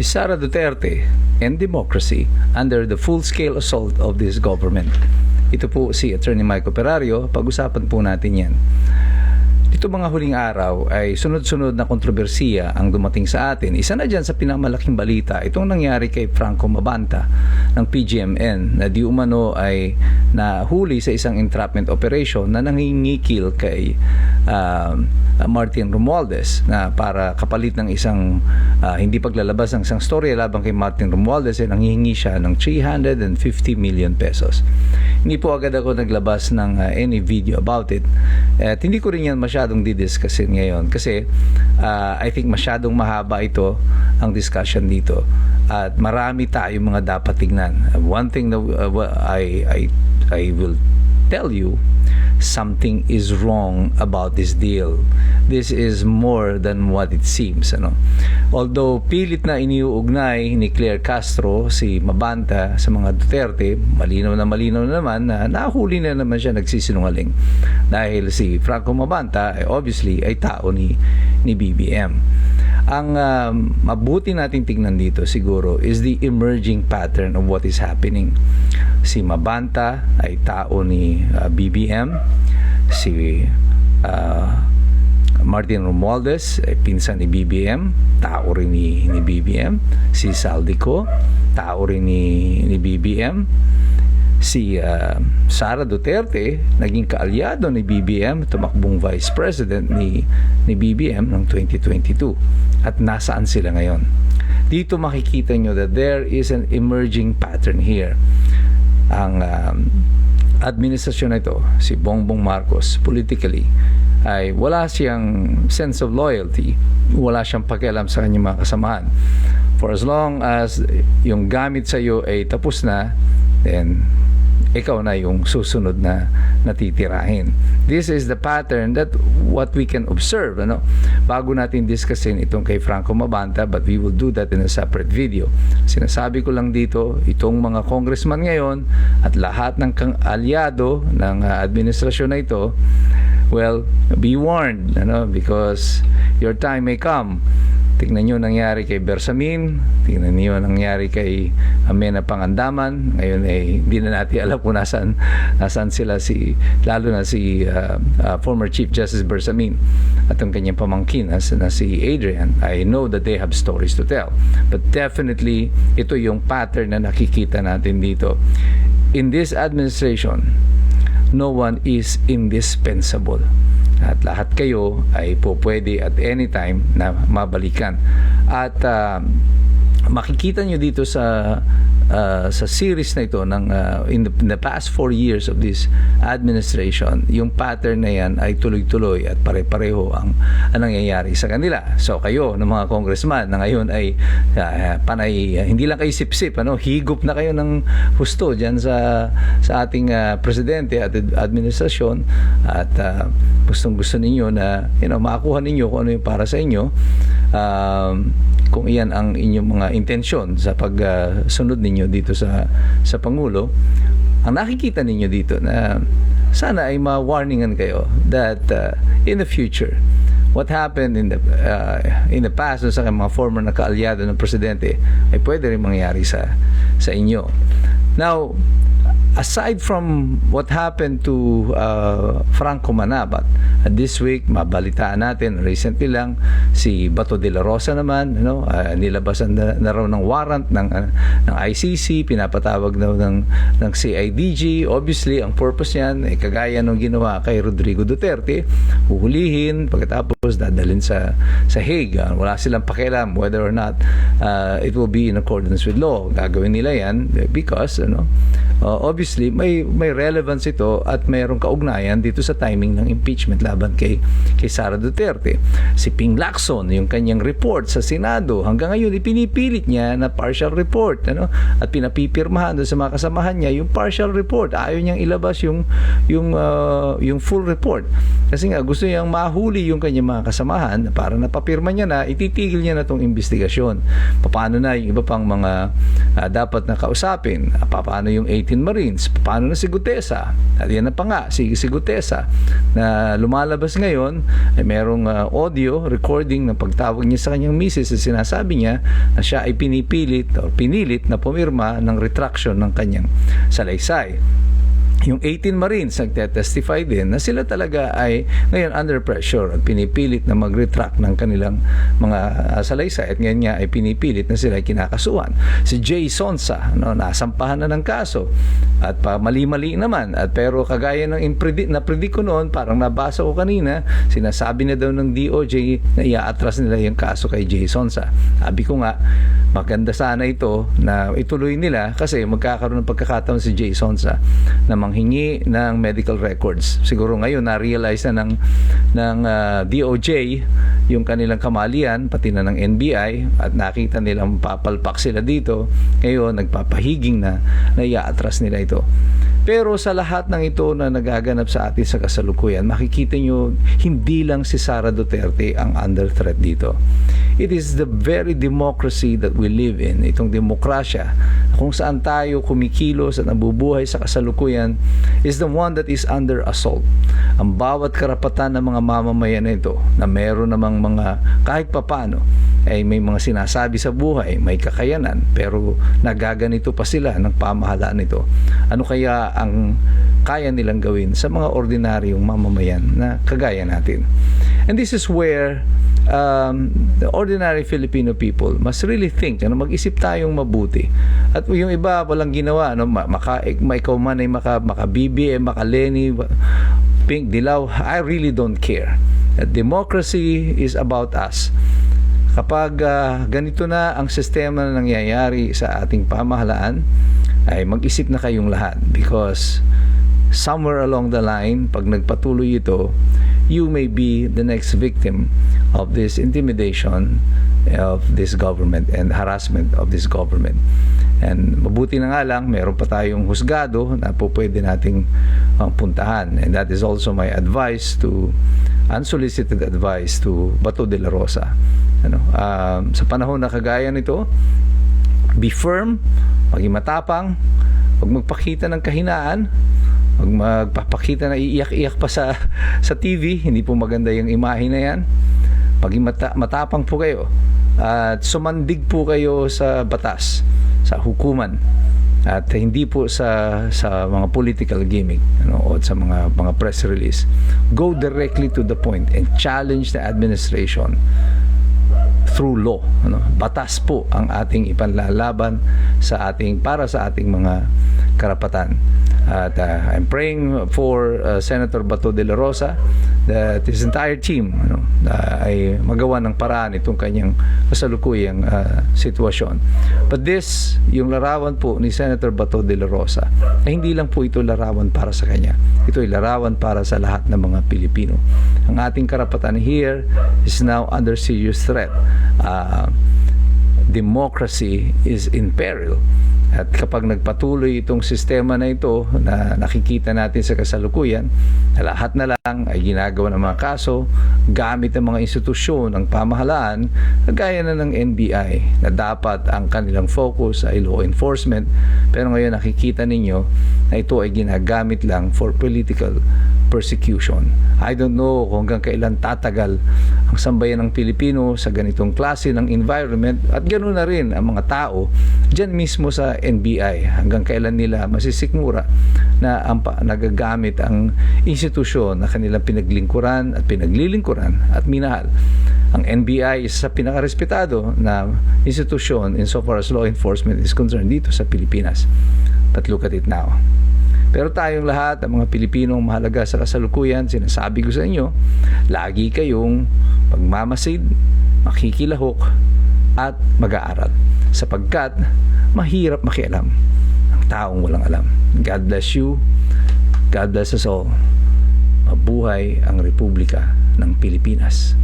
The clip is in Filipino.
is Sara Duterte and democracy under the full-scale assault of this government. Ito po si Attorney Mike Operario. Pag-usapan po natin yan. Ito mga huling araw ay sunod-sunod na kontrobersiya ang dumating sa atin. Isa na dyan sa pinamalaking balita, itong nangyari kay Franco Mabanta ng PGMN na di umano ay nahuli sa isang entrapment operation na nangingikil kay Martin Romualdez na para kapalit ng isang hindi paglalabas ng isang storya labang kay Martin Romualdez ay nanghihingi siya ng 350 million pesos. Hindi po agad ako naglabas ng any video about it at hindi ko rin yan masyadong didiscussin ngayon kasi I think masyadong mahaba ito ang discussion dito at marami tayong mga dapat tignan. One thing that I will tell you, something is wrong about this deal. This is more than what it seems. Although pilit na iniuugnay ni Claire Castro si Mabanta sa mga Duterte, malinaw na naman na nahuli na naman siya nagsisinungaling. Dahil si Franco Mabanta obviously ay tao ni BBM. Ang mabuti nating tingnan dito siguro is the emerging pattern of what is happening. Si Mabanta ay tao ni BBM, si Martin Romualdez ay pinsan ni BBM, tao rin ni BBM, si Saldico, tao rin ni BBM, si Sara Duterte naging kaalyado ni BBM, tumakbong vice president ni BBM noong 2022. At nasaan sila ngayon? Dito makikita nyo that there is an emerging pattern here. Ang administrasyon na ito, si Bongbong Marcos, politically ay wala siyang sense of loyalty, wala siyang pakialam sa kanyang mga kasamahan. For as long as yung gamit sa iyo ay tapos na, then ikaw na yung susunod na natitirahin. This is the pattern that what we can observe. Bago natin discussin itong kay Franco Mabanta, but we will do that in a separate video. Sinasabi ko lang dito, itong mga congressman ngayon at lahat ng aliado ng administrasyon na ito, well, be warned, because your time may come. Tingnan nyo nangyari kay Bersamin, tingnan nyo nangyari kay Amena Pangandaman. Ngayon hindi na natin alam kung nasaan sila, lalo na si former Chief Justice Bersamin at ang kanyang pamangkin na si Adrian. I know that they have stories to tell, but definitely ito yung pattern na nakikita natin dito. In this administration, no one is indispensable. At lahat kayo ay po pwede at any time na mabalikan. At makikita nyo dito sa series na ito ng in the past 4 years of this administration, yung pattern na yan ay tuloy-tuloy at pare-pareho ang nangyayari sa kanila. So kayo ng mga congressman na ngayon ay panay, hindi lang kayo sip-sip, higop na kayo ng husto dyan sa ating presidente at administrasyon at gustong-gusto ninyo na makakuha ninyo kung ano yung para sa inyo, kung iyan ang inyong mga intensyon sa pagsunod ninyo dito sa Pangulo. Ang nakikita ninyo dito na sana ay ma-warningan kayo that in the future, what happened in the past sa mga former na kaalyado ng presidente ay pwede rin mangyari sa inyo. Now, aside from what happened to Franco Manabat, this week mabalitaan natin recently lang si Bato de la Rosa naman, nilabasan na raw ng warrant ng ICC, pinapatawag daw ng CIDG. Obviously ang purpose niyan ay kagaya ng ginawa kay Rodrigo Duterte, huhulihin pagkatapos dadalhin sa Hague. Wala silang pakialam whether or not it will be in accordance with law. Gagawin nila yan because obviously may relevance ito at mayroong kaugnayan dito sa timing ng impeachment laban kay Sara Duterte. Si Ping Lacson, yung kanyang report sa Senado, hanggang ngayon ipinipilit niya na partial report, at pinapipirmahan doon sa mga kasamahan niya yung partial report. Ayaw niyang ilabas yung full report kasi nga gusto niyang mahuli yung kanyang mga kasamahan para napapirma niya na ititigil niya na tong investigasyon. Paano na yung iba pang mga dapat na kausapin? Paano yung 18 18 Marines. Paano na si Gutesa? At yan na pa nga, si Gutesa na lumalabas ngayon ay merong audio recording ng pagtawag niya sa kanyang misis na sinasabi niya na siya ay pinilit na pumirma ng retraction ng kanyang salaysay. Yung 18 Marines nagte-testify din na sila talaga ay ngayon under pressure at pinipilit na mag-retract ng kanilang mga salaysay at ngayon nga ay pinipilit na sila ay kinakasuhan. Si Jay Sonsa, nasampahan na ng kaso at mali-mali naman at pero kagaya ng na-predict ko noon, parang nabasa ko kanina, sinasabi na daw ng DOJ na i-atras nila yung kaso kay Jay Sonsa. Sabi ko nga, maganda sana ito na ituloy nila kasi magkakaroon ng pagkakataon si Jay Sonsa na manghingi ng medical records. Siguro ngayon na-realize na ng DOJ yung kanilang kamalian, pati na ng NBI, at nakita nilang papalpak sila dito. Ngayon nagpapahiging na i-atras nila ito. Pero sa lahat ng ito na nagaganap sa atin sa kasalukuyan, makikita nyo, hindi lang si Sara Duterte ang under threat dito. It is the very democracy that we live in, itong demokrasya, kung saan tayo kumikilos at nabubuhay sa kasalukuyan, is the one that is under assault. Ang bawat karapatan ng mga mamamayan nito na meron namang mga kahit papano ay may mga sinasabi sa buhay, may kakayanan, pero nagaganito pa sila ng pamahalaan nito. Ano kaya ang kaya nilang gawin sa mga ordinaryong mamamayan na kagaya natin? And this is where the ordinary Filipino people must really think, mag-isip tayong mabuti. At yung iba walang ginawa, ikaw man ay maka-BBM, maka-Leni, Pink, Dilaw, I really don't care. Democracy is about us. Kapag ganito na ang sistema na nangyayari sa ating pamahalaan, ay mag-isip na kayong lahat, because somewhere along the line, pag nagpatuloy ito, you may be the next victim of this intimidation of this government and harassment of this government. And mabuti na nga lang, meron pa tayong husgado na po pwede nating puntahan. And that is also my advice to, unsolicited advice to Bato de la Rosa. Sa panahon na kagaya nito, be firm, maging matapang, huwag magpakita ng kahinaan, huwag magpapakita na iiyak-iyak pa sa TV, hindi po maganda yung imahe na yan. Maging matapang po kayo at sumandig po kayo sa batas, sa hukuman, at hindi po sa mga political gimmick o sa mga press release. Go directly to the point and challenge the administration through law. Batas po ang ating ipanlalaban para sa ating mga karapatan. At I'm praying for Senator Bato de la Rosa that his entire team ay magawa ng paraan itong kanyang kasalukuyang sitwasyon. But this, yung larawan po ni Senator Bato de la Rosa, ay hindi lang po ito larawan para sa kanya. Ito ay larawan para sa lahat ng mga Pilipino. Ang ating karapatan here is now under serious threat. Democracy is in peril. At kapag nagpatuloy itong sistema na ito na nakikita natin sa kasalukuyan, lahat na lang ay ginagawa ng mga kaso gamit ng mga institusyon ng pamahalaan, gaya na ng NBI, na dapat ang kanilang focus ay law enforcement, pero ngayon nakikita ninyo na ito ay ginagamit lang for political persecution. I don't know kung hanggang kailan tatagal ang sambayan ng Pilipino sa ganitong klase ng environment, at ganoon na rin ang mga tao dyan mismo sa NBI, hanggang kailan nila masisikmura na nagagamit ang institusyon na kanilang pinaglingkuran at pinaglilingkuran at minahal. Ang NBI is sa pinakarespetado na institusyon insofar as law enforcement is concerned dito sa Pilipinas. But look at it now. Pero tayong lahat, ang mga Pilipinong mahalaga sa kasalukuyan, sinasabi ko sa inyo, lagi kayong magmamasid, makikilahok, at mag-aaral. Sapagkat mahirap makialam ang taong walang alam. God bless you. God bless us all. Mabuhay ang Republika ng Pilipinas.